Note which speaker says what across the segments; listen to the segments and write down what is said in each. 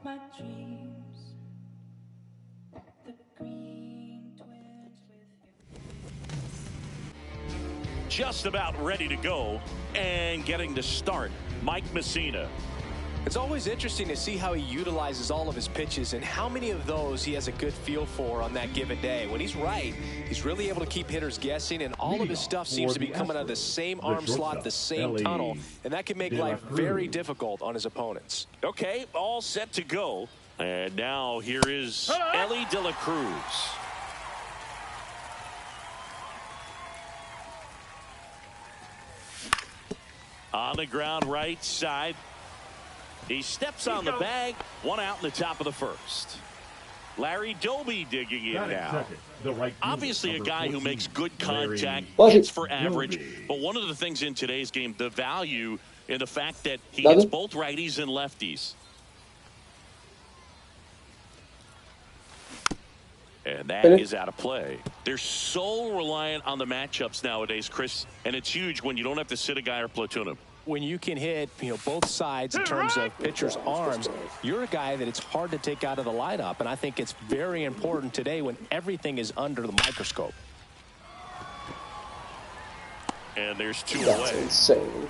Speaker 1: my dreams. The green twins with you.
Speaker 2: Just about ready to go and getting to start, Mike Messina.
Speaker 3: It's always interesting to see how he utilizes all of his pitches and how many of those he has a good feel for on that given day. When he's right, he's really able to keep hitters guessing, and all of his stuff seems to be coming out of the same arm slot, the same tunnel, and that can make life very difficult on his opponents.
Speaker 2: Okay, all set to go. And now here is Ellie De La Cruz. On the ground right side. He steps on the bag. One out in the top of the first. Larry Doby digging in now. Obviously a guy who makes good contact, hits for average. But one of the things in today's game, the value in the fact that he hits both righties and lefties. And that is out of play. They're so reliant on the matchups nowadays, Chris, and it's huge when you don't have to sit a guy or platoon him.
Speaker 3: When you can hit, both sides in terms of pitchers' arms, you're a guy that it's hard to take out of the lineup, and I think it's very important today when everything is under the microscope.
Speaker 2: And there's two
Speaker 4: That's
Speaker 2: away.
Speaker 4: Insane.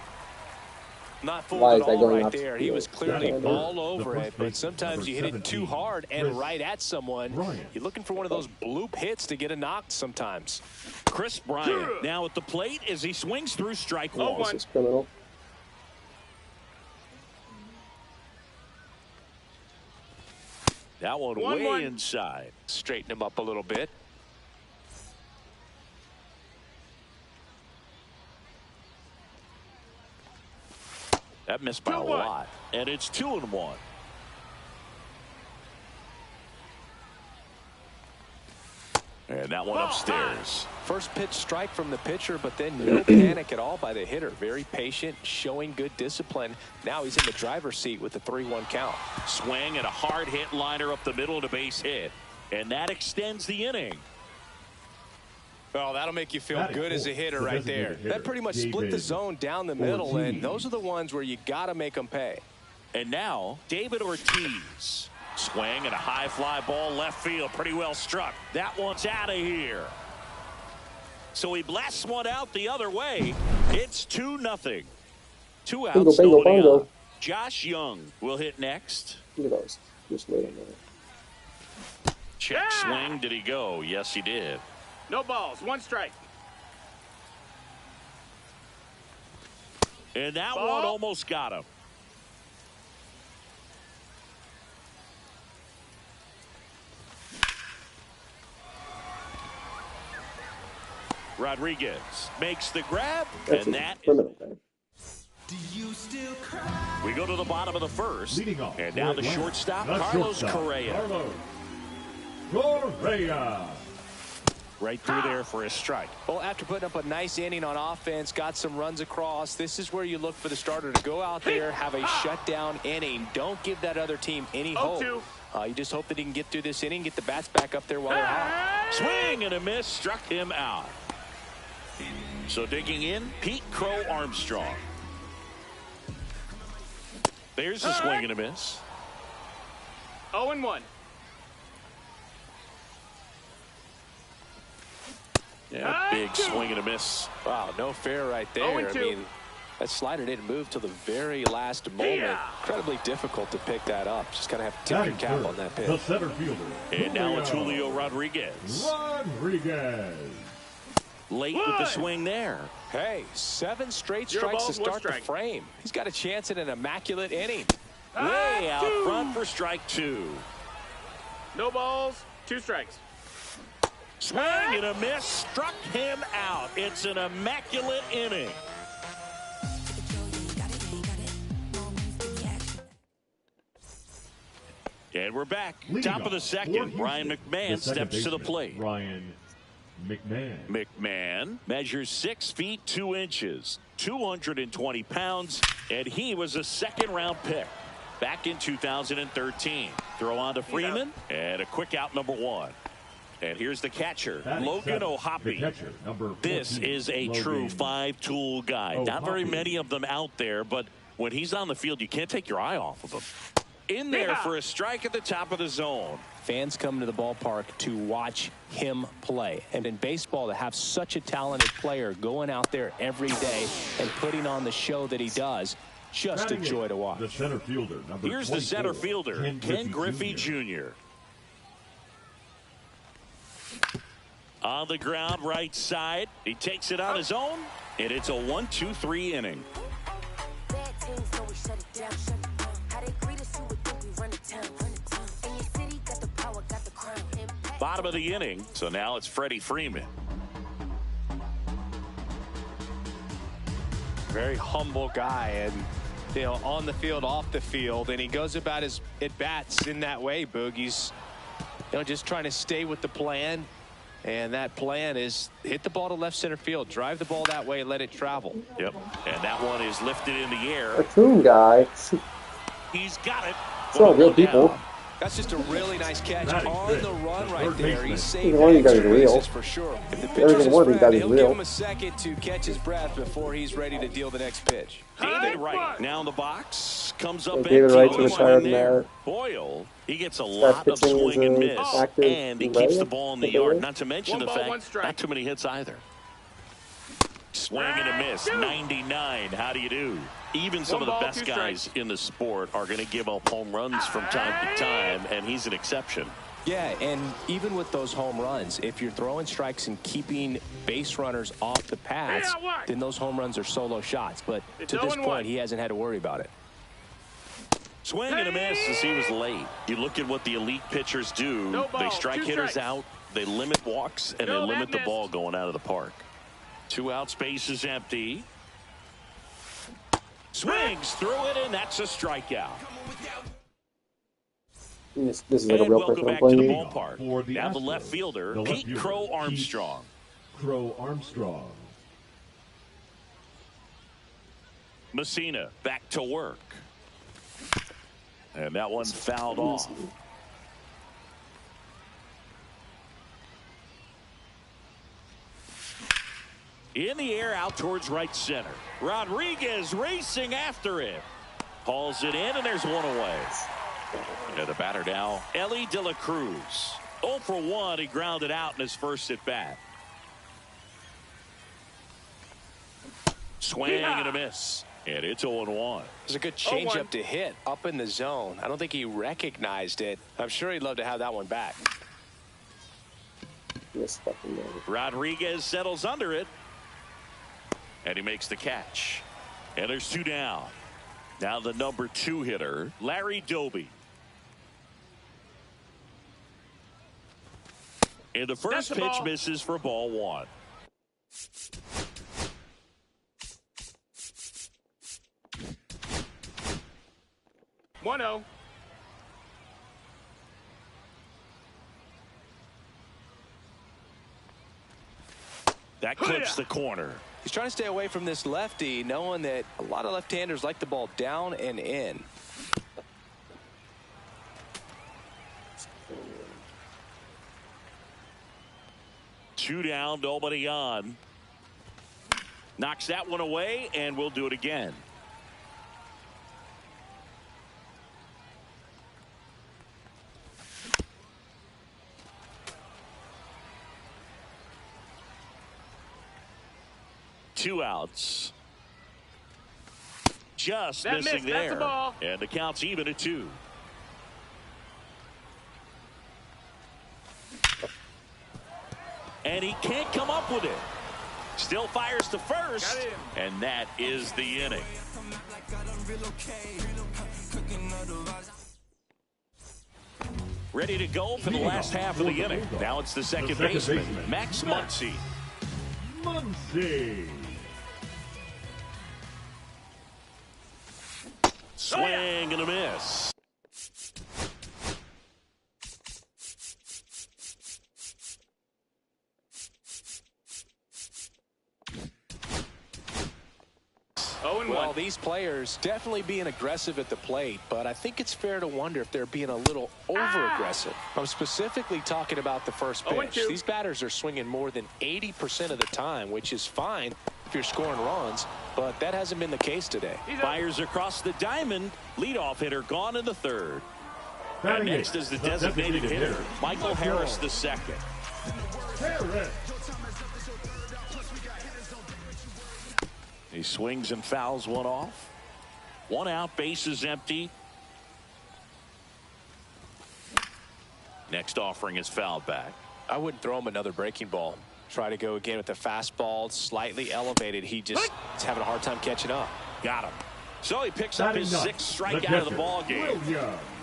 Speaker 3: Not fooled at all right there. He was clearly all over it, but sometimes you hit it too hard and right at someone. You're looking for one of those bloop hits to get a knock sometimes.
Speaker 2: Chris Bryant now at the plate as he swings through strike one.
Speaker 4: This is criminal.
Speaker 2: That one way inside.
Speaker 3: Straighten him up a little bit.
Speaker 2: That missed by a lot. And it's 2-1. And that one upstairs.
Speaker 3: First pitch strike from the pitcher, but then no panic at all by the hitter. Very patient, showing good discipline. Now he's in the driver's seat with the 3-1 count.
Speaker 2: Swing and a hard hit liner up the middle to base hit. And that extends the inning.
Speaker 3: Well, that'll make you feel good as a hitter right there. That pretty much split the zone down the middle, and those are the ones where you got to make them pay.
Speaker 2: And now, David Ortiz. Swing and a high fly ball left field. Pretty well struck. That one's out of here. So he blasts one out the other way. It's 2-0. 2 outs. Nobody on. Josh Young will hit next.
Speaker 4: Look at those. Just wait a minute.
Speaker 2: Check swing. Did he go? Yes, he did.
Speaker 5: No balls. 1 strike.
Speaker 2: And that one almost got him. Rodriguez makes the grab, and that is... We go to the bottom of the first, and now the shortstop, Carlos Correa. Right through there for a strike.
Speaker 3: Well, after putting up a nice inning on offense, got some runs across, this is where you look for the starter to go out there, have a shutdown inning. Don't give that other team any hope. You just hope that he can get through this inning, get the bats back up there while they're hot.
Speaker 2: Swing and a miss, struck him out. So digging in, Pete Crow Armstrong. There's a swing and a miss.
Speaker 5: 0-1.
Speaker 2: Yeah, big swing and a miss.
Speaker 3: Wow, no fair right there. I mean, that slider didn't move till the very last moment. Incredibly difficult to pick that up. Just gotta have to tip your cap on that pitch.
Speaker 6: The center fielder.
Speaker 2: And now it's Julio Rodriguez. Late with the swing there.
Speaker 3: Hey, 7 straight strikes to start the frame. He's got a chance at an immaculate inning.
Speaker 2: Way out front for strike 2.
Speaker 5: No balls. 2 strikes.
Speaker 2: Swing and a miss, struck him out. It's an immaculate inning. And we're back. Top of the second. Brian McMahon steps to the plate.
Speaker 6: Brian McMahon.
Speaker 2: McMahon measures 6 feet 2 inches, 220 pounds, and he was a second-round pick back in 2013. Throw on to Freeman, and a quick out number 1. And here's the catcher, Logan O'Hoppe. This is a true 5-tool guy. Not very many of them out there, but when he's on the field, you can't take your eye off of him. In there for a strike at the top of the zone.
Speaker 3: Fans come to the ballpark to watch him play. And in baseball, to have such a talented player going out there every day and putting on the show that he does, just a joy to watch.
Speaker 6: The center fielder, number
Speaker 2: Here's the center
Speaker 6: 24,
Speaker 2: fielder, Ken Griffey Jr. On the ground, right side. He takes it on his own, and it's a 1-2-3 inning. Bottom of the inning, so now it's Freddie Freeman.
Speaker 3: Very humble guy, and on the field, off the field, and he goes about his at-bats in that way, Boog. He's just trying to stay with the plan, and that plan is hit the ball to left center field, drive the ball that way, and let it travel.
Speaker 2: Yep, and that one is lifted in the air.
Speaker 4: Cartoon guy.
Speaker 2: He's got it.
Speaker 4: It's all real people.
Speaker 3: That's just a really nice catch on the run right there. He saved
Speaker 4: Either one of you guys
Speaker 3: extra
Speaker 4: is real.
Speaker 3: bases for sure. If the pitch
Speaker 4: Every
Speaker 3: is
Speaker 4: single one of these guys is
Speaker 3: he'll
Speaker 4: real.
Speaker 3: give him a second to catch his breath before he's ready to deal the next pitch.
Speaker 2: David Wright now in the box, comes up
Speaker 4: David
Speaker 2: empty.
Speaker 4: Wright's
Speaker 2: Only
Speaker 4: retired
Speaker 2: one there.
Speaker 4: now.
Speaker 2: Boyle, he gets a lot of
Speaker 4: pitching
Speaker 2: swing and
Speaker 4: as a
Speaker 2: miss,
Speaker 4: active
Speaker 2: and he keeps the
Speaker 4: player.
Speaker 2: ball in the
Speaker 4: Okay.
Speaker 2: yard. Not to mention
Speaker 5: One
Speaker 2: the
Speaker 5: ball, one
Speaker 2: fact,
Speaker 5: strike.
Speaker 2: not too many hits either. Swing and a miss, 99. How do you do? Even some of the
Speaker 5: One ball,
Speaker 2: best
Speaker 5: two
Speaker 2: guys
Speaker 5: strikes.
Speaker 2: in the sport are going to give up home runs from time to time, and he's an exception.
Speaker 3: Yeah, and even with those home runs, if you're throwing strikes and keeping base runners off the pads, then those home runs are solo shots. But to this
Speaker 5: 0-1.
Speaker 3: point, he hasn't had to worry about it.
Speaker 2: Swing and a miss as he was late. You look at what the elite pitchers do.
Speaker 5: No ball,
Speaker 2: They strike
Speaker 5: two
Speaker 2: hitters
Speaker 5: strikes.
Speaker 2: out. They limit walks, and
Speaker 5: No,
Speaker 2: they
Speaker 5: that
Speaker 2: limit the
Speaker 5: missed.
Speaker 2: ball going out of the park. 2 out, space is empty. Swings through it, and that's a strikeout.
Speaker 4: This is like a
Speaker 2: And
Speaker 4: real
Speaker 2: welcome
Speaker 4: person
Speaker 2: back to the
Speaker 4: playing.
Speaker 2: ballpark.
Speaker 6: For the
Speaker 2: Now the
Speaker 6: Astros,
Speaker 2: left fielder,
Speaker 6: the left
Speaker 2: Pete
Speaker 6: fielder,
Speaker 2: Crow
Speaker 6: Pete
Speaker 2: Armstrong.
Speaker 6: Crow Armstrong.
Speaker 2: Messina back to work. And that one fouled off. In the air out towards right center. Rodriguez racing after him. Hauls it in, and there's one away. And the batter now, Ellie De La Cruz. 0 for 1. He grounded out in his first at bat. Swing and a miss. And it's 0-1.
Speaker 3: It's a good changeup to hit up in the zone. I don't think he recognized it. I'm sure he'd love to have that one back.
Speaker 4: This fucking man.
Speaker 2: Rodriguez settles under it. And he makes the catch. And there's 2 down. Now the number 2 hitter, Larry Doby. And the first
Speaker 5: That's a
Speaker 2: pitch
Speaker 5: ball.
Speaker 2: misses for ball 1.
Speaker 5: One 0.
Speaker 2: That clips the corner.
Speaker 3: He's trying to stay away from this lefty, knowing that a lot of left-handers like the ball down and in.
Speaker 2: Two down, nobody on. Knocks that one away, and we'll do it again. Two outs. Just
Speaker 5: That
Speaker 2: missing
Speaker 5: missed. That's a
Speaker 2: there.
Speaker 5: ball.
Speaker 2: And the count's even at 2. And he can't come up with it. Still fires to first.
Speaker 5: Got him.
Speaker 2: And that is the inning. Ready to go for the last half of the inning. Now it's the second baseman, Max Muncy.
Speaker 6: Muncy.
Speaker 2: Swing and a miss.
Speaker 3: Well, these players definitely being aggressive at the plate, but I think it's fair to wonder if they're being a little over-aggressive. I'm specifically talking about the first pitch.
Speaker 5: 0-2.
Speaker 3: These batters are swinging more than 80% of the time, which is fine if you're scoring runs, but that hasn't been the case today.
Speaker 2: Fires across the diamond. Leadoff hitter gone in the third. And
Speaker 6: Batting
Speaker 2: next
Speaker 6: eighth,
Speaker 2: is the designated hitter, Michael Harris II.
Speaker 6: Harris.
Speaker 2: He swings and fouls one off. One out, bases empty. Next offering is fouled back.
Speaker 3: I wouldn't throw him another breaking ball. Try to go again with the fastball, slightly elevated. He just is having a hard time catching up.
Speaker 2: Got him. So he picks up his sixth strikeout of the ball game.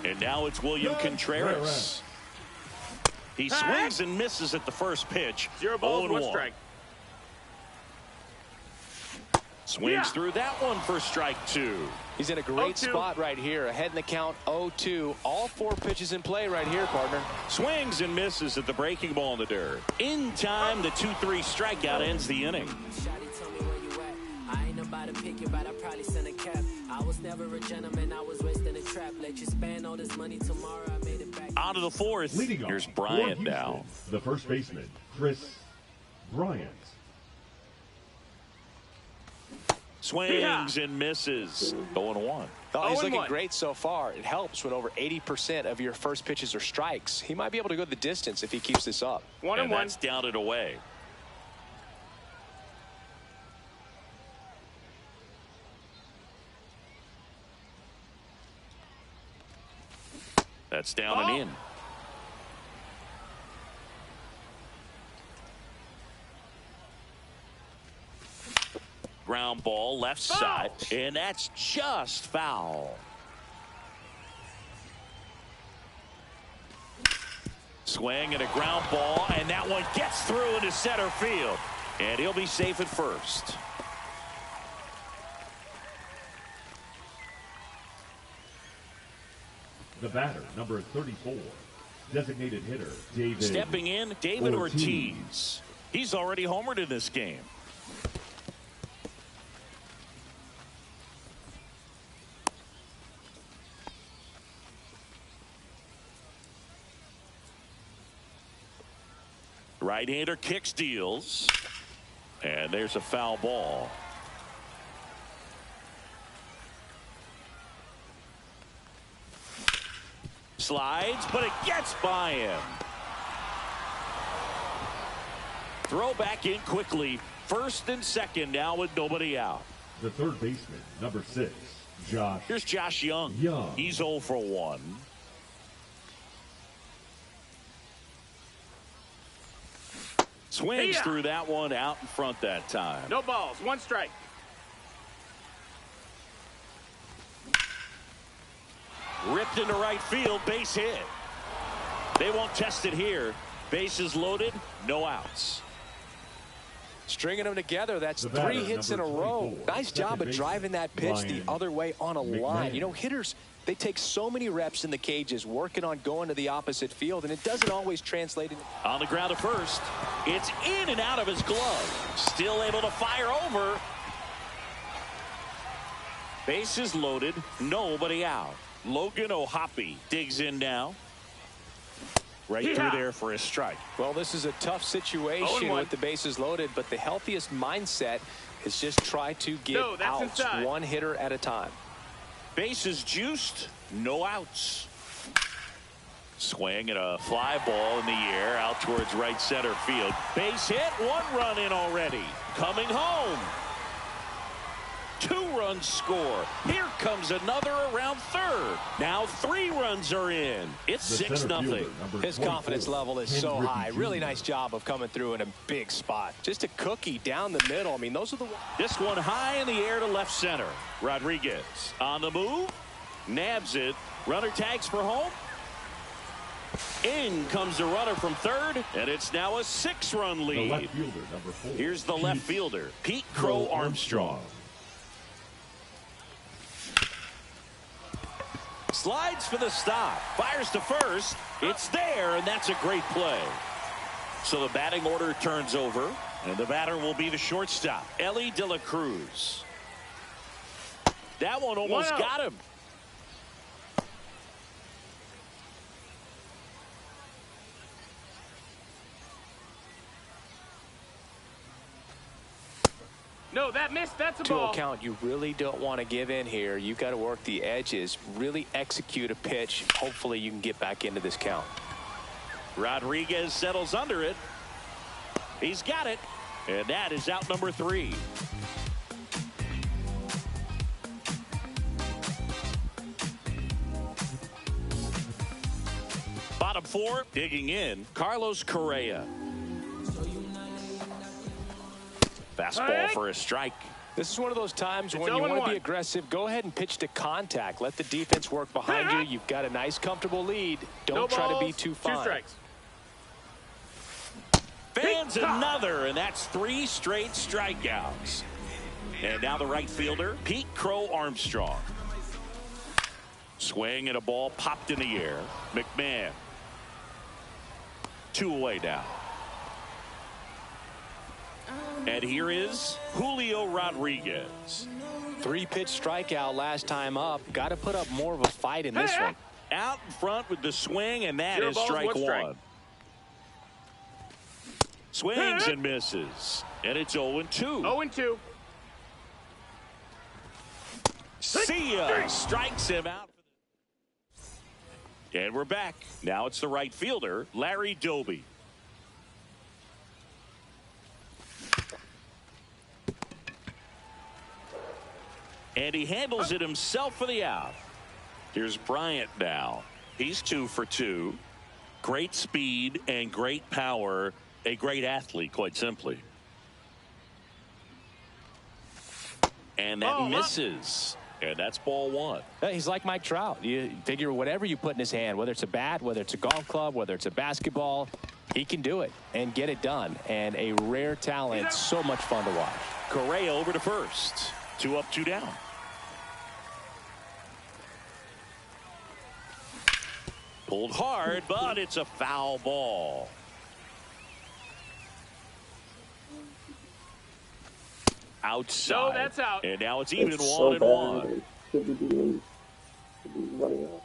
Speaker 2: And now it's William Contreras. He swings and misses at the first pitch.
Speaker 5: 0 balls, 1
Speaker 2: 0-1.
Speaker 5: strike.
Speaker 2: Swings through that one for strike 2.
Speaker 3: He's in a great
Speaker 5: 0-2.
Speaker 3: spot right here. Ahead in the count, 0-2. All 4 pitches in play right here, partner.
Speaker 2: Swings and misses at the breaking ball in the dirt. In time, the 2-3 strikeout ends the inning.
Speaker 7: Shawty told me where you at. I ain't about to pick you, but I probably send a cap. I was never a gentleman, I was raised in a trap. Let you spend all this money tomorrow, I made it back.
Speaker 2: On to the fourth.
Speaker 6: Leading off
Speaker 2: Here's
Speaker 6: for
Speaker 2: Bryant
Speaker 6: Houston,
Speaker 2: now.
Speaker 6: The first baseman, Chris Bryant.
Speaker 2: Swings and misses. 0-1.
Speaker 3: Oh, he's
Speaker 5: 0-1.
Speaker 3: looking great so far. It helps when over 80% of your first pitches are strikes. He might be able to go the distance if he keeps this up.
Speaker 5: 1
Speaker 2: And
Speaker 5: and 1.
Speaker 2: that's down and away. That's down and in. Ground ball left side, and that's just foul. Swing and a ground ball, and that one gets through into center field, and he'll be safe at first.
Speaker 6: The batter, number 34, designated hitter, David.
Speaker 2: Stepping in, David
Speaker 6: Ortiz.
Speaker 2: Ortiz. He's already homered in this game. Right-hander kicks, deals, and there's a foul ball. Slides, but it gets by him. Throw back in quickly. First and second now with nobody out.
Speaker 6: The third baseman, number 6, Josh.
Speaker 2: Here's Josh Young.
Speaker 6: Young.
Speaker 2: He's 0 for 1. Swings through that one out in front that time.
Speaker 5: No balls, 1 strike.
Speaker 2: Ripped into right field, base hit. They won't test it here. Bases loaded, no outs.
Speaker 3: Stringing them together, that's
Speaker 6: The batter,
Speaker 3: 3 hits in a
Speaker 6: number
Speaker 3: row.
Speaker 6: 24,
Speaker 3: Nice job
Speaker 6: second
Speaker 3: of driving that pitch the
Speaker 6: baseman,
Speaker 3: other way on a line.
Speaker 6: McMahon.
Speaker 3: You know, hitters, they take so many reps in the cages working on going to the opposite field, and it doesn't always translate into
Speaker 2: On the ground at first. It's in and out of his glove. Still able to fire over. Bases loaded, nobody out. Logan O'Hoppe digs in now. Right through there for his strike.
Speaker 3: Well, this is a tough situation
Speaker 5: 0-1.
Speaker 3: with the bases loaded, but the healthiest mindset is just try to get
Speaker 5: No, that's
Speaker 3: outs
Speaker 5: inside.
Speaker 3: 1 hitter at a time.
Speaker 2: Bases juiced, no outs. Swing and a fly ball in the air out towards right center field. Base hit, 1 run in already. Coming home. 2 runs score. Here comes another around third. Now 3 runs are in. It's
Speaker 6: The
Speaker 2: 6-0.
Speaker 6: center fielder, number
Speaker 3: His
Speaker 6: 24,
Speaker 3: confidence level is so
Speaker 6: Hendrick
Speaker 3: high.
Speaker 6: Jr.
Speaker 3: Really nice job of coming through in a big spot. Just a cookie down the middle. I mean, those are the...
Speaker 2: This one high in the air to left center. Rodriguez on the move. Nabs it. Runner tags for home. In comes the runner from third, and it's now a 6-run
Speaker 6: The
Speaker 2: lead.
Speaker 6: left fielder, number 4.
Speaker 2: Here's the left
Speaker 6: Pete
Speaker 2: fielder, Pete Crow Armstrong. Slides for the stop. Fires to first. It's there, and that's a great play. So the batting order turns over, and the batter will be the shortstop, Ellie De La Cruz. That one almost
Speaker 5: 1-0.
Speaker 2: got him.
Speaker 5: No, that missed. That's a
Speaker 3: To
Speaker 5: ball.
Speaker 3: a count, you really don't want to give in here. You've got to work the edges, really execute a pitch. Hopefully you can get back into this count.
Speaker 2: Rodriguez settles under it. He's got it. And that is out number 3. Bottom 4, digging in, Carlos Correa. Fastball for a strike.
Speaker 3: This is one of those times
Speaker 5: It's
Speaker 3: when you want to
Speaker 5: 0-1.
Speaker 3: be aggressive. Go ahead and pitch to contact. Let the defense work behind you. You've got a nice, comfortable lead. Don't
Speaker 5: No
Speaker 3: try to be
Speaker 5: balls,
Speaker 3: too
Speaker 5: 2
Speaker 3: fine.
Speaker 5: strikes.
Speaker 2: Fans another, and that's 3 straight strikeouts. And now the right fielder, Pete Crow Armstrong. Swing and a ball popped in the air. McMahon. 2 away now. And here is Julio Rodriguez.
Speaker 3: 3-pitch strikeout last time up. Got to put up more of a fight in this one.
Speaker 2: Out in front with the swing, and that
Speaker 5: 0
Speaker 2: is
Speaker 5: balls,
Speaker 2: strike
Speaker 5: 1 strike.
Speaker 2: 1. Swings and misses. And it's 0-2.
Speaker 5: 0-2.
Speaker 2: See ya. Strikes him out. And we're back. Now it's the right fielder, Larry Doby. And he handles it himself for the out. Here's Bryant now. He's 2 for 2. Great speed and great power. A great athlete, quite simply. And that misses. And that's ball 1.
Speaker 3: He's like Mike Trout. You figure whatever you put in his hand, whether it's a bat, whether it's a golf club, whether it's a basketball, he can do it and get it done. And a rare talent, so much fun to watch.
Speaker 2: Correa over to first. 2 up, 2 down. Pulled hard, but it's a foul ball. Outside.
Speaker 5: No, that's out.
Speaker 2: And now it's even
Speaker 4: It's
Speaker 2: 1
Speaker 4: so
Speaker 2: and
Speaker 4: bad.
Speaker 2: 1.
Speaker 4: Should be running out.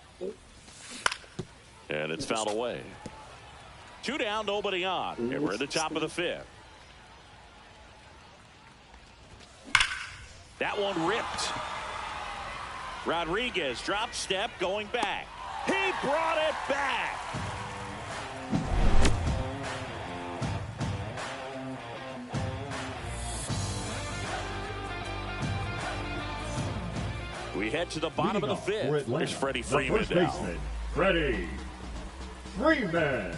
Speaker 2: And it's fouled away. 2 down, nobody on. And we're at the top of the 5th. That one ripped. Rodriguez drop step going back. He brought it back. We head to the bottom of the 5th. There's Freddie Freeman
Speaker 6: first
Speaker 2: now.
Speaker 6: baseman, Freddie Freeman.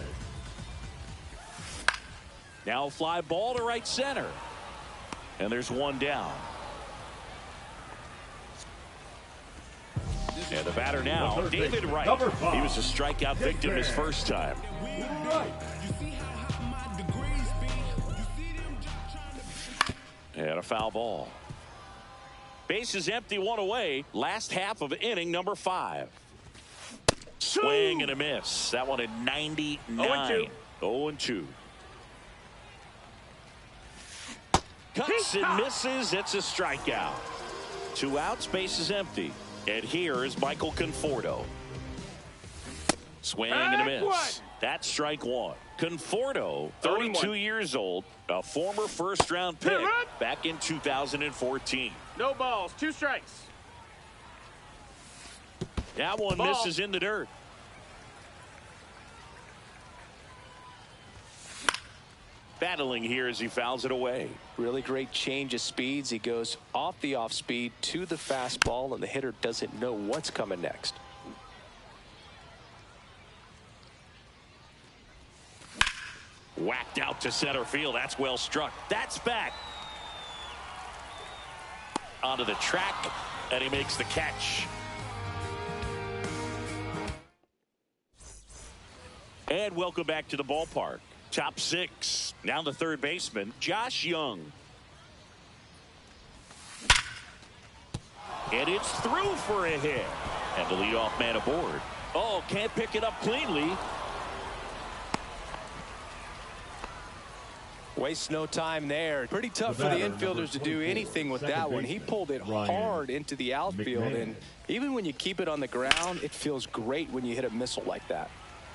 Speaker 2: Now fly ball to right center. And there's 1 down. And the batter now, David Wright. He was a strikeout victim his first time. And a foul ball. Bases empty, 1 away. Last half of inning number 5. Swing and a miss. That one at 99. 0-2. Cuts and misses. It's a strikeout. 2 outs, bases empty. And here is Michael Conforto. Swing and a miss. That's strike 1. Conforto, 32 years old, a former first-round pick back in 2014.
Speaker 5: No balls, 2 strikes.
Speaker 2: That one misses in the dirt. Battling here as he fouls it away.
Speaker 3: Really great change of speeds. He goes off the off speed to the fastball, and the hitter doesn't know what's coming next.
Speaker 2: Whacked out to center field. That's well struck. That's back. Onto the track, and he makes the catch. And welcome back to the ballpark. Top 6. Now the third baseman, Josh Young. And it's through for a hit. And the leadoff man aboard. Oh, can't pick it up cleanly.
Speaker 3: Wastes no time there. Pretty tough for the infielders to do anything with that one. He pulled it hard into the outfield, and even when you keep it on the ground, it feels great when you hit a missile like that.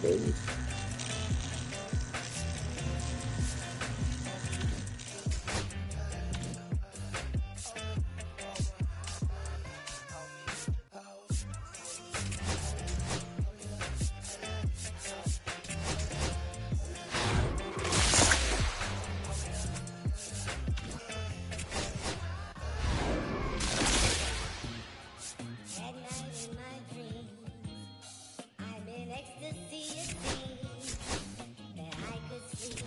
Speaker 4: baby.
Speaker 8: At night in my dreams, I'm in ecstasy, it seems that I could sleep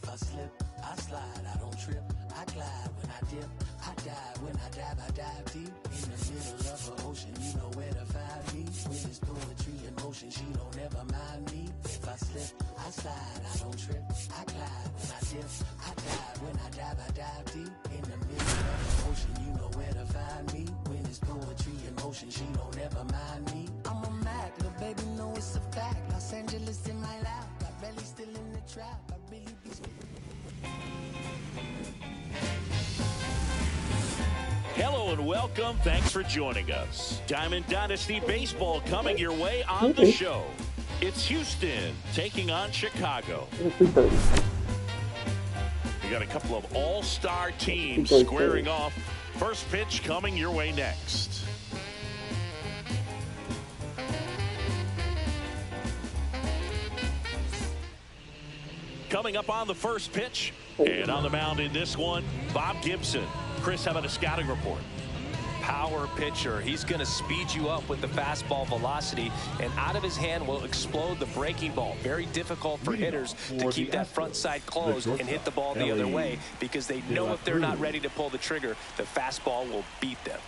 Speaker 7: I slip, I slide, I don't trip, I glide when I dip, I dive when I dive deep in the middle of the ocean. You know where to find me. When it's poetry in motion, she don't ever mind me. If I slip, I slide, I don't trip, I glide when I dip, I dive when I dive deep in the middle of the ocean. You know where to find me. When it's poetry in motion, she don't ever mind me. I'm a Mac, little baby, know it's a fact. Los Angeles in my lap, got belly still in the trap. I really be.
Speaker 2: Hello and welcome. Thanks for joining us. Diamond Dynasty Baseball coming your way on the show. It's Houston taking on Chicago. We got a couple of all-star teams squaring off. First pitch coming your way next. Coming up on the first pitch and on the mound in this one, Bob Gibson. Chris, how about a scouting report?
Speaker 3: power pitcher. He's going to speed you up with the fastball velocity, and out of his hand will explode the breaking ball. Very difficult for hitters to keep that front side closed and hit the ball the other way, because they know if they're not ready to pull the trigger, the fastball will beat them.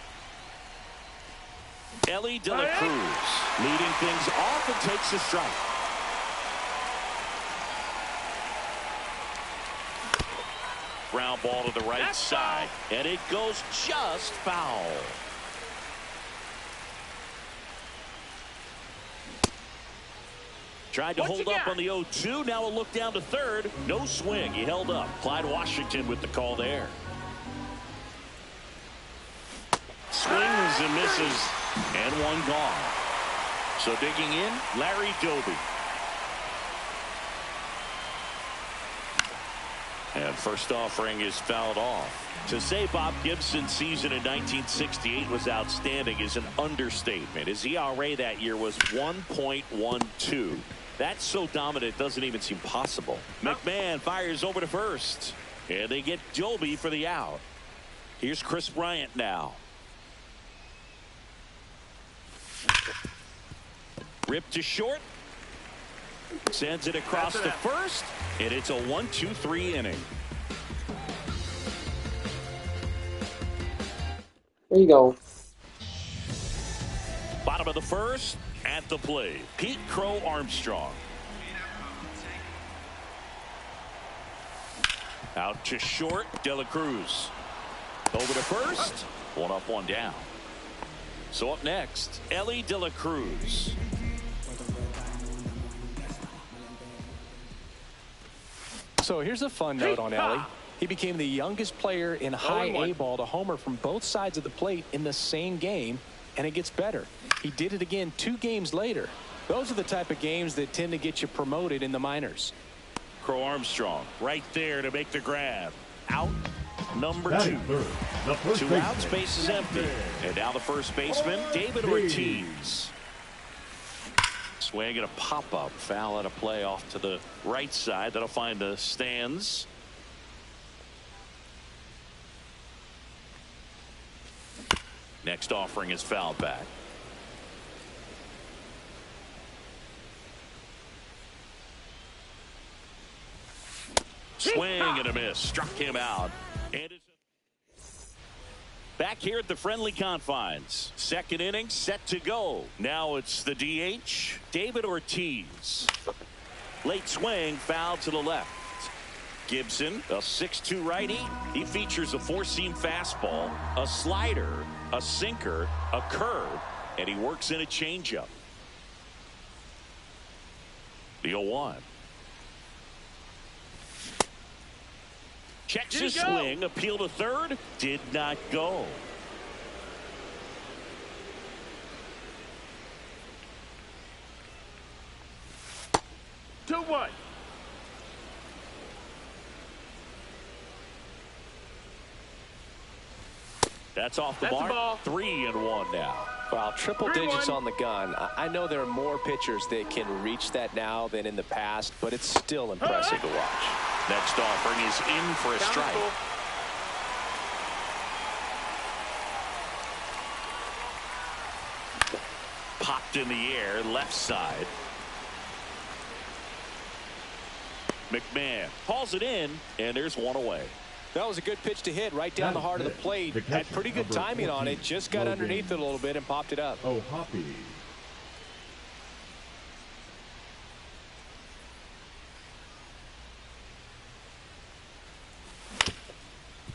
Speaker 2: Ellie De La Cruz leading things off and takes a strike. Ground ball to the right side, and it goes just foul. Tried to hold up on the 0-2. Now a look down to third. No swing. He held up. Clyde Washington with the call there. Swings and misses, and one gone. So digging in, Larry Doby. And first offering is fouled off. To say Bob Gibson's season in 1968 was outstanding is an understatement. His ERA that year was 1.12. That's so dominant it doesn't even seem possible. McMahon fires over to first, and they get Doby for the out. Here's Chris Bryant now. Ripped to short. Sends it across to first, and it's a 1-2-3 inning.
Speaker 4: There you go.
Speaker 2: Bottom of the first, at the plate, Pete Crow Armstrong. Out to short, De La Cruz. Over to first, one up, one down. So up next, Ellie De La Cruz.
Speaker 3: So here's a fun note on Ellie. He became the youngest player in high A ball to homer from both sides of the plate in the same game, and it gets better. He did it again 2 games later. Those are the type of games that tend to get you promoted in the minors.
Speaker 2: Crow Armstrong right there to make the grab. Out number 2. 2 outs, base is empty. And now the first baseman, David Ortiz. Swing and a pop-up. Foul at a play off to the right side. That'll find the stands. Next offering is fouled back. Swing and a miss. Struck him out. And it's back here at the friendly confines. Second inning set to go. Now it's the DH, David Ortiz. Late swing, foul to the left. Gibson, a 6'2 righty. He features a 4-seam fastball, a slider, a sinker, a curve, and he works in a changeup. The 0-1. Checks his swing, appeal to third, did not go.
Speaker 5: Two one.
Speaker 2: That's off the mark. 3-1 now.
Speaker 3: Well, triple digits on the gun. I know there are more pitchers that can reach that now than in the past, but it's still impressive to watch.
Speaker 2: Next offering is in for a strike. Popped in the air, left side. McMahon hauls it in, and there's one away.
Speaker 3: That was a good pitch to hit right down the heart of the plate. Had pretty good timing on it. Just got underneath it a little bit and popped it up.
Speaker 6: Oh, Hoppy.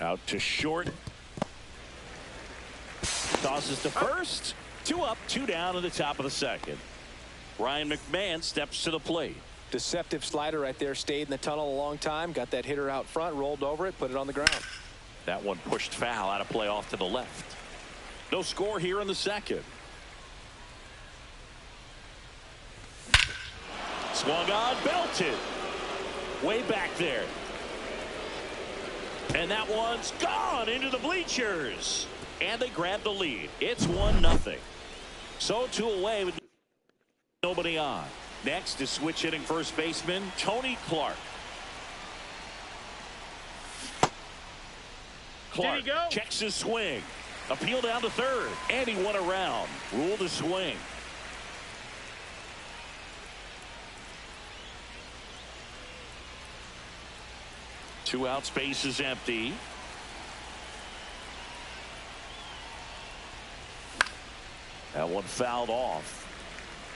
Speaker 2: Out to short. Tosses to first. 2 up, 2 down in the top of the second. Ryan McMahon steps to the plate.
Speaker 3: Deceptive slider right there. Stayed in the tunnel a long time. Got that hitter out front, rolled over it, put it on the ground.
Speaker 2: That one pushed foul, out of play off to the left. No score here in the second. Swung on, belted. Way back there. And that one's gone into the bleachers. And they grab the lead. It's 1-0. So 2 away with nobody on. Next is switch hitting first baseman Tony Clark. Clark checks his swing. Appeal down to third, and he went around. Rule to swing. Two out, space is empty. That one fouled off.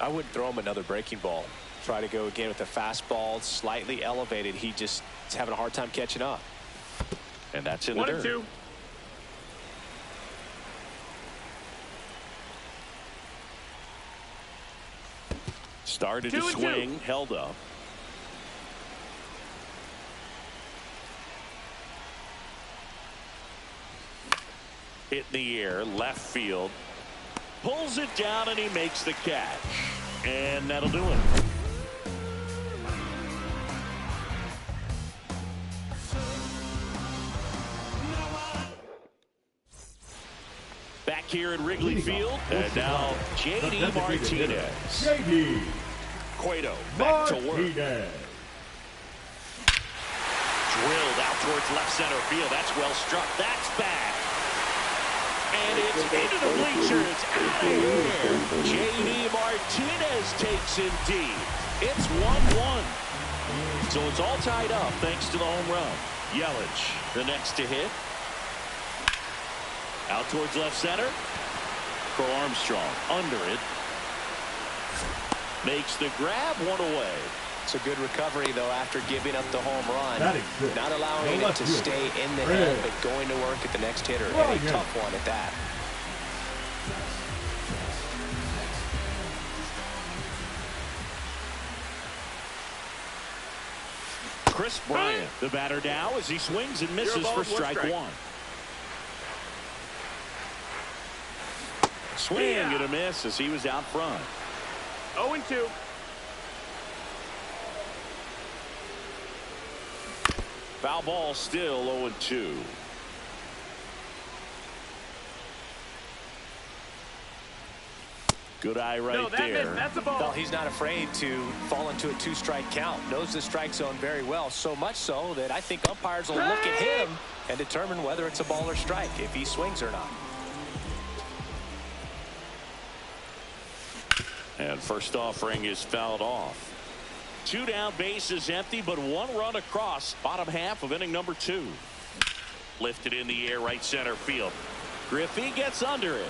Speaker 3: I wouldn't throw him another breaking ball. Try to go again with the fastball, slightly elevated. He just is having a hard time catching up.
Speaker 2: And that's in the dirt.
Speaker 5: 1-2.
Speaker 2: Started to swing, held up. Hit in the air, left field. Pulls it down, and he makes the catch. And that'll do it. Back here at Wrigley Field, and now J.D. Martinez.
Speaker 6: J.D.
Speaker 2: Cueto back to work. Drilled out towards left center field. That's well struck. That's back. And it's into the bleachers. Out of here. J.D. Martinez takes in deep. It's 1-1. So it's all tied up thanks to the home run. Yelich, the next to hit. Out towards left center. Crow Armstrong under it. Makes the grab, one away.
Speaker 3: It's a good recovery, though, after giving up the home run. Not allowing
Speaker 6: No
Speaker 3: it to stay in the head, but going to work at the next hitter. And a tough one at that.
Speaker 2: Chris Bryant, the batter now, as he swings and misses for strike one. Swing and a miss as he was out front.
Speaker 5: 0-2.
Speaker 2: Foul ball, still 0-2. Good eye right there.
Speaker 5: That's a ball.
Speaker 3: Well, he's not afraid to fall into a two-strike count. Knows the strike zone very well. So much so that I think umpires will look at him and determine whether it's a ball or strike, if he swings or not.
Speaker 2: And first offering is fouled off. Two down, bases empty, but one run across. Bottom half of inning number 2. Lifted in the air, right center field. Griffey gets under it.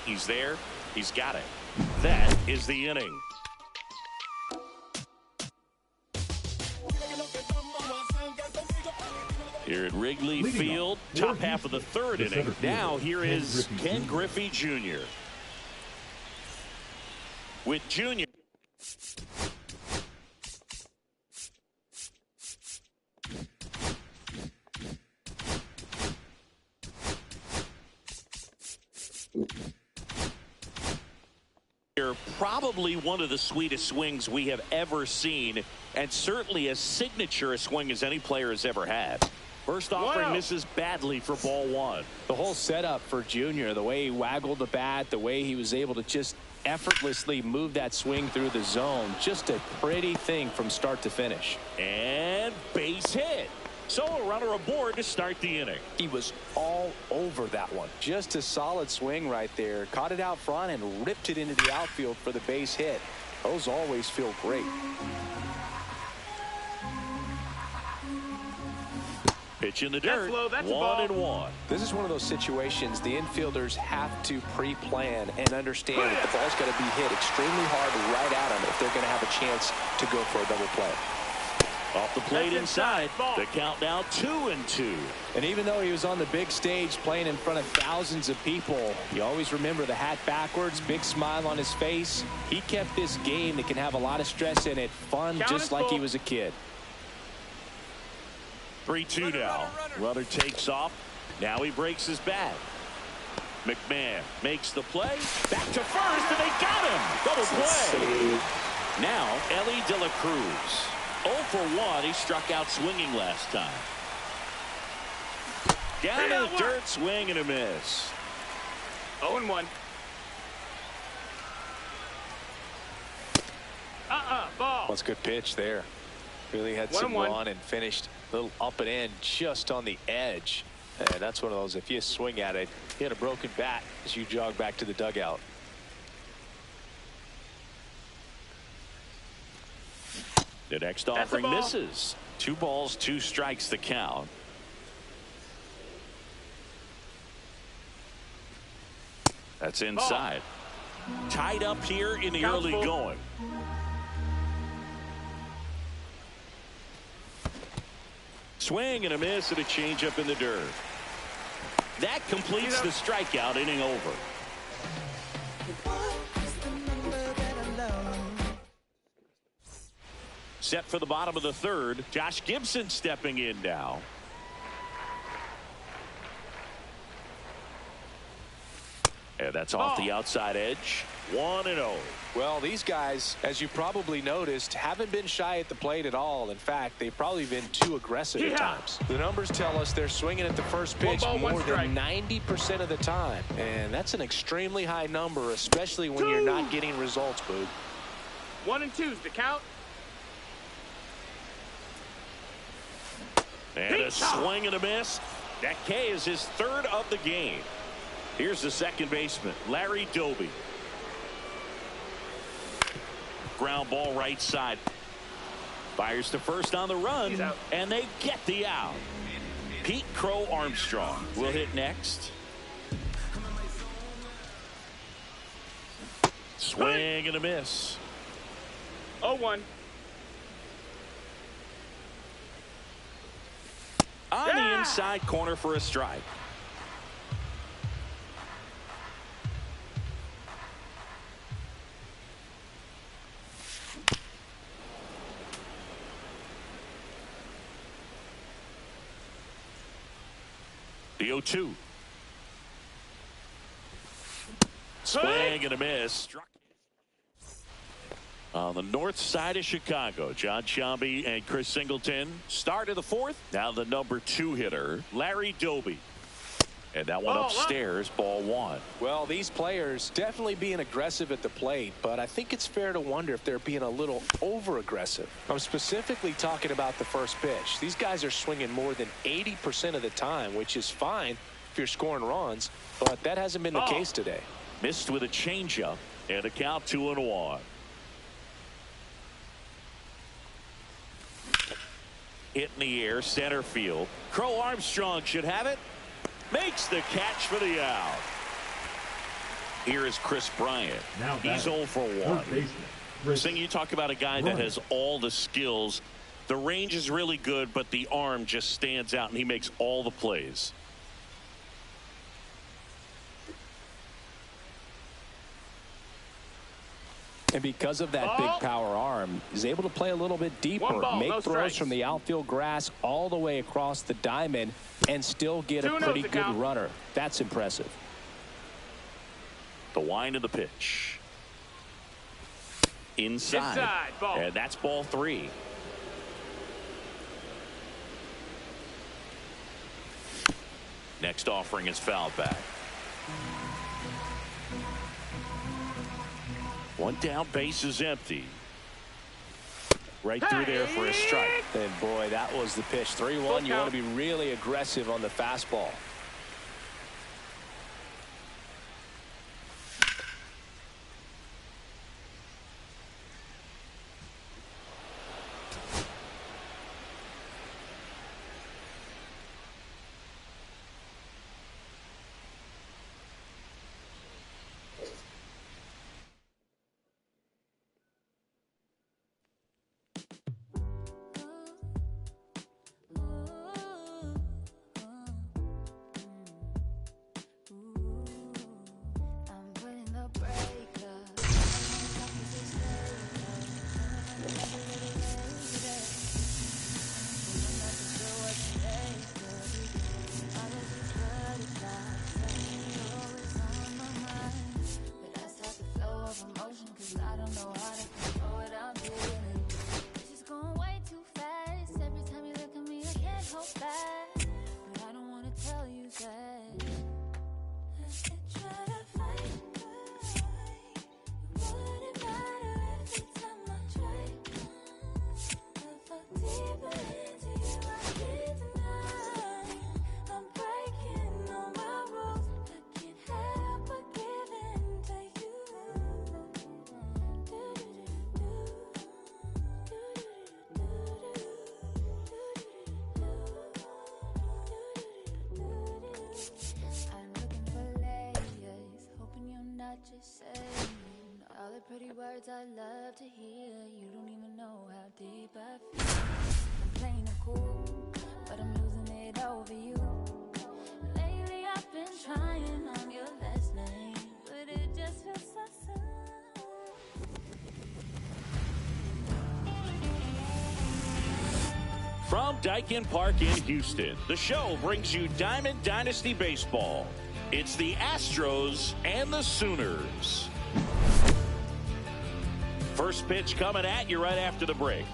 Speaker 2: He's there. He's got it. That is the inning. Here at Wrigley Field, top half of the third inning. Now here is Ken Griffey Jr. With Jr. Probably one of the sweetest swings we have ever seen, and certainly as signature a swing as any player has ever had. First offering misses badly for ball one.
Speaker 3: The whole setup for Junior, the way he waggled the bat, the way he was able to just effortlessly move that swing through the zone, just a pretty thing from start to finish.
Speaker 2: And base hit. So a runner aboard to start the inning.
Speaker 3: He was all over that one. Just a solid swing right there. Caught it out front and ripped it into the outfield for the base hit. Those always feel great.
Speaker 2: Pitch in the dirt.
Speaker 5: That's
Speaker 2: 1-1.
Speaker 3: This is one of those situations the infielders have to pre-plan and understand that the ball's got to be hit extremely hard right at them if they're going to have a chance to go for a double play.
Speaker 2: Off the plate inside. The count now 2-2.
Speaker 3: And even though he was on the big stage playing in front of thousands of people, you always remember the hat backwards, big smile on his face. He kept this game that can have a lot of stress in it fun, just like he was a kid.
Speaker 2: 3-2 now. Runner takes off. Now he breaks his bat. McMahon makes the play. Back to first, and they got him. Double play. Now Ellie De La Cruz. 0 for 1. He struck out swinging last time. Down in the dirt, swing and a miss.
Speaker 5: 0-1. Ball.
Speaker 3: That's a good pitch there. Really had some run and finished a little up and in just on the edge. And that's one of those, if you swing at it, hit a broken bat as you jog back to the dugout.
Speaker 2: The next offering misses. 2 balls, 2 strikes the count. That's inside. Tied up here in the early going. Swing and a miss and a changeup in the dirt. That completes the strikeout inning over. Set for the bottom of the third. Josh Gibson stepping in now. And that's off the outside edge. 1-0.
Speaker 3: Well, these guys, as you probably noticed, haven't been shy at the plate at all. In fact, they've probably been too aggressive at times. The numbers tell us they're swinging at the first pitch more than 90% of the time. And that's an extremely high number, especially when you're not getting results, Boog.
Speaker 5: 1 and 2's the count.
Speaker 2: And a swing and a miss. That K is his 3rd of the game. Here's the second baseman, Larry Doby. Ground ball right side. Fires to first on the run, and they get the out. Pete Crow Armstrong will hit next. Swing and a miss.
Speaker 5: 0-1.
Speaker 2: On the inside corner for a strike. The 0-2. Swing and a miss. Struck on the north side of Chicago. John Sciambi and Chris Singleton. Start of the 4th. Now the number 2 hitter, Larry Doby. And that one upstairs, ball 1.
Speaker 3: Well, these players definitely being aggressive at the plate, but I think it's fair to wonder if they're being a little over-aggressive. I'm specifically talking about the first pitch. These guys are swinging more than 80% of the time, which is fine if you're scoring runs, but that hasn't been the case today.
Speaker 2: Missed with a changeup, and a count 2-1. Hit in the air, center field. Crow Armstrong should have it. Makes the catch for the out. Here is Chris Bryant. He's 0 for 1. Sing, you talk about a guy that has all the skills. The range is really good, but the arm just stands out, and he makes all the plays.
Speaker 9: And because of that big power arm, he's able to play a little bit deeper, make throws from the outfield grass all the way across the diamond, and still get a pretty good runner. That's impressive.
Speaker 2: The wind of the pitch. Inside. And that's ball 3. Next offering is fouled back. One down, base is empty. Right through there for a strike.
Speaker 3: And boy, that was the pitch. 3-1. You want to be really aggressive on the fastball.
Speaker 10: to say. All the pretty words I love to hear. You don't even know how deep I feel. I'm playing it cool, but I'm losing it over you. Lately I've been trying on your last name, but it just feels so soon.
Speaker 2: From Daikin Park in Houston, the show brings you Diamond Dynasty Baseball. It's the Astros and the Sooners. First pitch coming at you right after the break.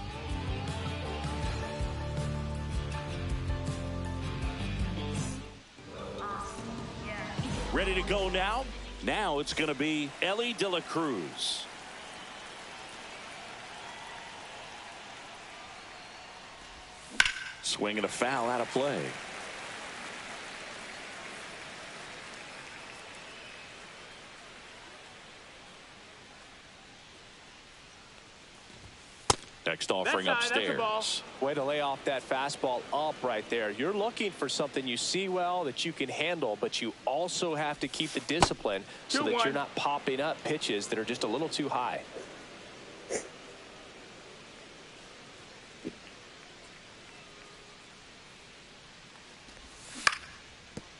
Speaker 2: Ready to go now? Now it's going to be Ellie De La Cruz. Swinging a foul out of play. Next offering upstairs.
Speaker 3: Way to lay off that fastball up right there. You're looking for something you see well that you can handle, but you also have to keep the discipline so that you're not popping up pitches that are just a little too high.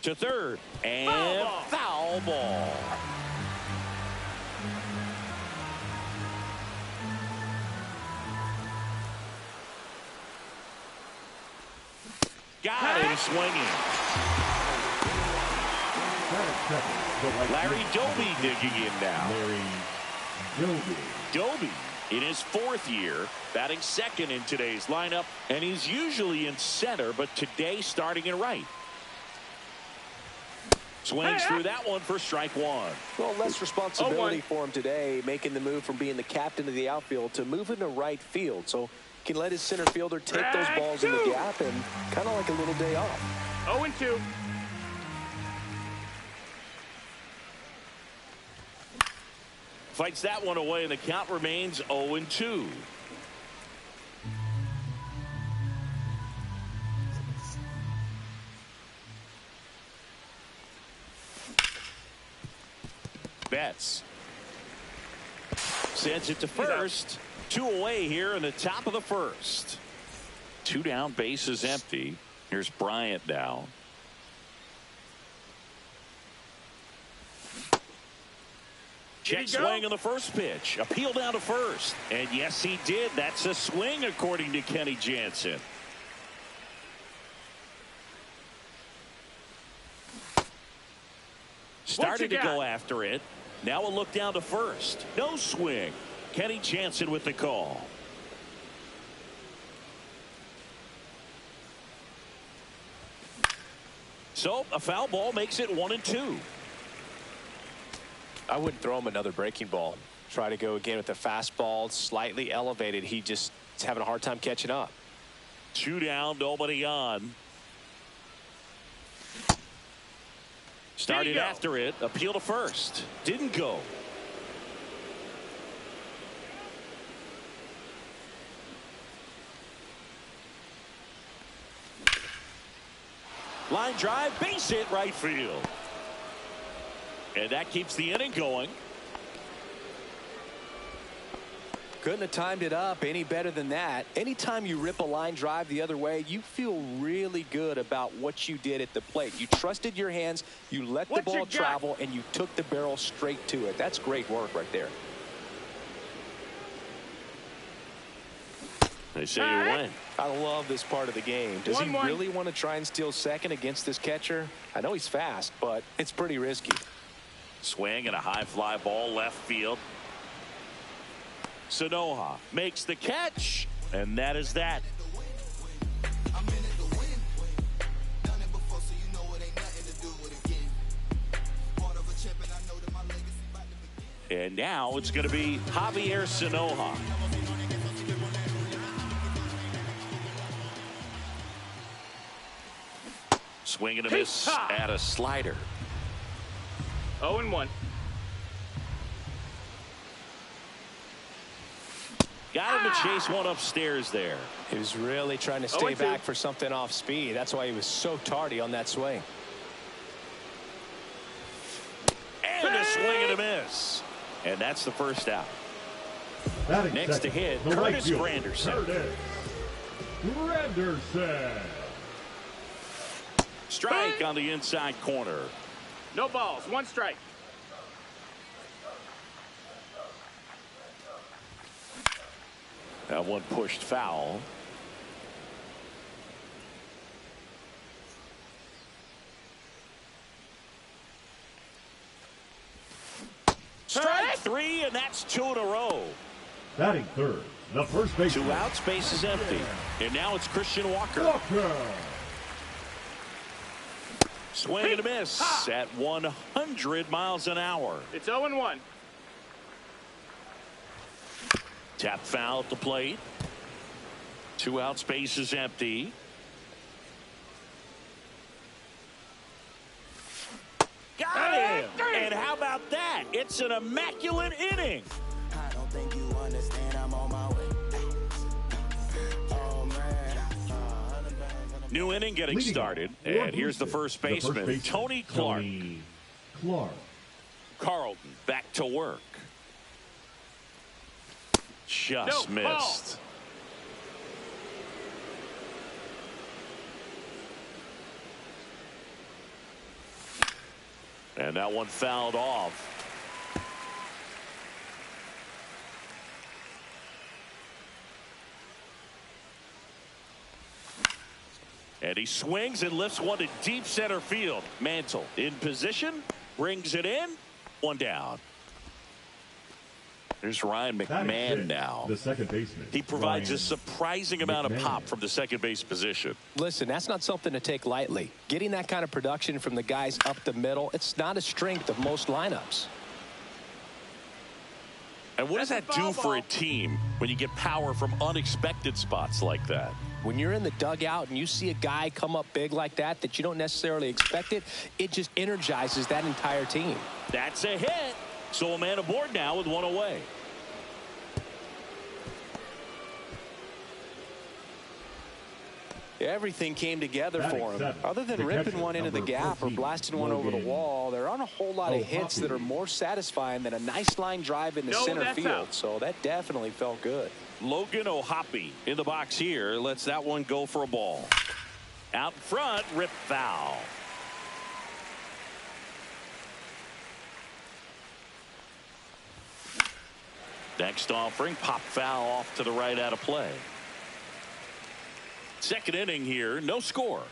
Speaker 2: To third, and foul ball. Got him swinging. Larry Doby digging in now. Doby in his fourth year, batting second in today's lineup, and he's usually in center, but today starting in right. Swings through that one for strike one.
Speaker 3: Well, less responsibility for him today, making the move from being the captain of the outfield to moving to right field. So he can let his center fielder take those balls in the gap and kind of like a little day off.
Speaker 5: 0-2.
Speaker 2: Fights that one away, and the count remains 0-2. Betts sends it to first. 2 away here in the top of the first. 2 down, bases empty. Here's Bryant now. Check swing on the first pitch. Appeal down to first. And yes, he did. That's a swing, according to Kenny Jansen. Started to go after it. Now a look down to first. No swing. Kenny Jansen with the call. So a foul ball makes it 1-2.
Speaker 3: I wouldn't throw him another breaking ball. Try to go again with the fastball, slightly elevated. He just is having a hard time catching up.
Speaker 2: 2 down, nobody on. Started after it. Appeal to first. Didn't go. Line drive, base hit right field. And that keeps the inning going.
Speaker 3: Couldn't have timed it up any better than that. Anytime you rip a line drive the other way, you feel really good about what you did at the plate. You trusted your hands, you let the ball travel, and you took the barrel straight to it. That's great work right there.
Speaker 2: They say you win.
Speaker 3: I love this part of the game. Does he really want to try and steal second against this catcher? I know he's fast, but it's pretty risky.
Speaker 2: Swing and a high fly ball left field. Sanoha makes the catch, and that is that. And now it's going to be Javier Sanoha. Swing and a miss at a slider.
Speaker 5: 0-1.
Speaker 2: Got him to chase one upstairs there.
Speaker 3: He was really trying to stay back for something off speed. That's why he was so tardy on that swing.
Speaker 2: And a Swing and a miss. And that's the first out. Next to hit,
Speaker 6: the
Speaker 2: Curtis
Speaker 6: right
Speaker 2: Granderson.
Speaker 6: Granderson.
Speaker 2: Strike on the inside corner.
Speaker 5: No balls. 1 strike.
Speaker 2: That one pushed foul. Strike 3, and that's 2 in a row.
Speaker 6: Batting third, the first base.
Speaker 2: 2 outs, base is empty. And now it's Christian Walker. Swing and a miss at 100 miles an hour.
Speaker 5: It's 0-1.
Speaker 2: Tap foul at the plate. 2 outs, base is empty. Got him! And how about that? It's an immaculate inning.
Speaker 7: I don't think you understand, I'm on my way. Oh, man.
Speaker 2: New inning getting started. And here's the first baseman, Tony Clark. Carlton back to work. Just missed. And that one fouled off. And he swings and lifts one to deep center field. Mantle in position, brings it in, 1 down. There's Ryan McMahon now.
Speaker 6: The second baseman.
Speaker 2: He provides a surprising amount of pop from the second base position.
Speaker 3: Listen, that's not something to take lightly. Getting that kind of production from the guys up the middle, it's not a strength of most lineups.
Speaker 2: And what does that do for a team when you get power from unexpected spots like that?
Speaker 3: When you're in the dugout and you see a guy come up big like that you don't necessarily expect it just energizes that entire team.
Speaker 2: That's a hit. So a man aboard now with 1 away.
Speaker 11: Everything came together for him. Other than ripping one into the gap or blasting one over the wall, there aren't a whole lot of hits that are more satisfying than a nice line drive into center field. So that definitely felt good.
Speaker 2: Logan O'Hoppe in the box here. Lets that one go for a ball. Out front, rip foul. Next offering, pop foul off to the right out of play. Second inning here, no score.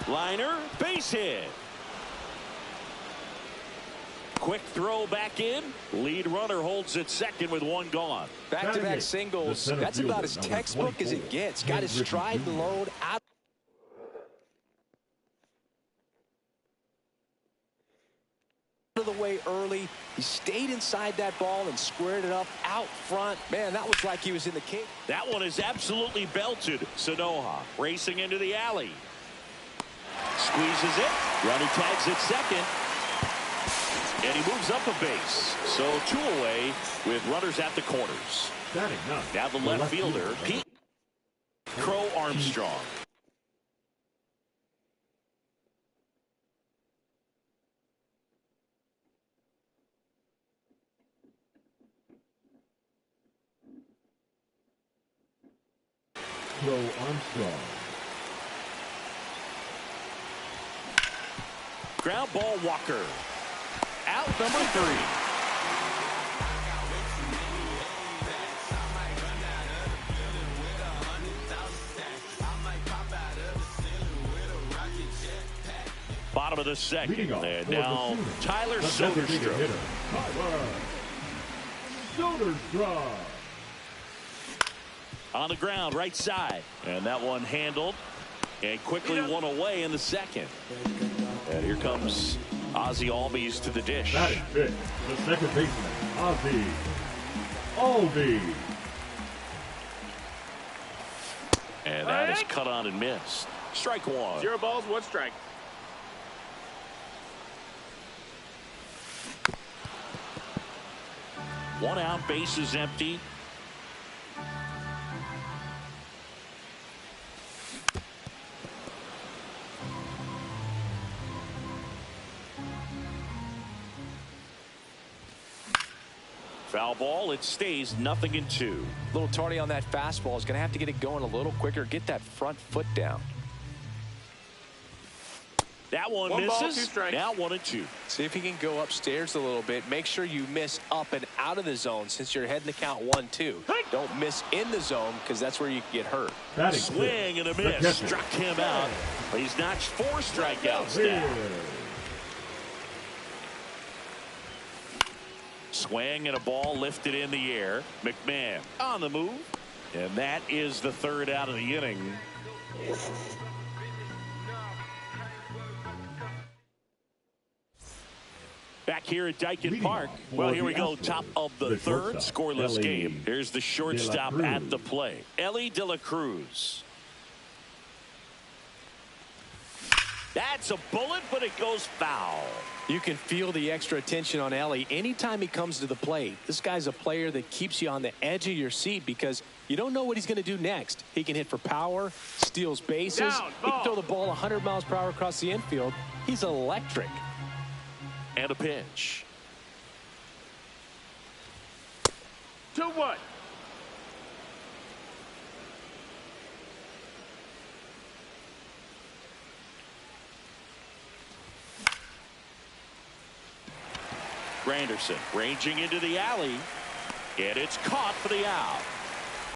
Speaker 2: Liner, base hit. Quick throw back in. Lead runner holds it second with 1 gone.
Speaker 3: Back-to-back singles. That's about as textbook as it gets. Got his stride and load out of the way early. He stayed inside that ball and squared it up out front. Man, that was like he was in the cage.
Speaker 2: That one is absolutely belted. Sanoha racing into the alley. Squeezes it. Runner tags it second. And he moves up a base. So 2 away with runners at the corners. Now the left fielder, Pete Crow Armstrong.
Speaker 6: Crow Armstrong.
Speaker 2: Ground ball, Walker. Out number 3. Bottom of the second. And now Tyler Soderstrom.
Speaker 6: Soderstrom.
Speaker 2: On the ground, right side. And that one handled. And quickly 1 away in the second. And here comes Ozzie Albies to the dish.
Speaker 6: That is it. The second baseman, Ozzie Albies.
Speaker 2: And that is cut on and missed. Strike 1.
Speaker 5: 0 balls, 1 strike.
Speaker 2: One out, base is empty. Foul ball. It stays 0-2.
Speaker 3: A little tardy on that fastball. Is going to have to get it going a little quicker. Get that front foot down.
Speaker 2: That one
Speaker 5: One
Speaker 2: misses.
Speaker 5: ball, 2 strikes.
Speaker 2: Now 1-2.
Speaker 3: See if he can go upstairs a little bit. Make sure you miss up and out of the zone since you're heading the count 1-2. Don't miss in the zone because that's where you can get hurt.
Speaker 2: Swing and a miss. Struck him out. He's notched 4 strikeouts now. Swing and a ball lifted in the air. McMahon on the move. And that is the 3rd out of the inning. Back here at Dyken Park. Well, here we go. Top of the 3rd. Scoreless game. Here's the shortstop at the plate. Ellie De La Cruz. That's a bullet, but it goes foul.
Speaker 3: You can feel the extra attention on Ellie anytime he comes to the plate. This guy's a player that keeps you on the edge of your seat because you don't know what he's going to do next. He can hit for power, steals bases. He can throw the ball 100 miles per hour across the infield. He's electric.
Speaker 2: And a pitch.
Speaker 5: 2-1.
Speaker 2: Granderson ranging into the alley. And it's caught for the out.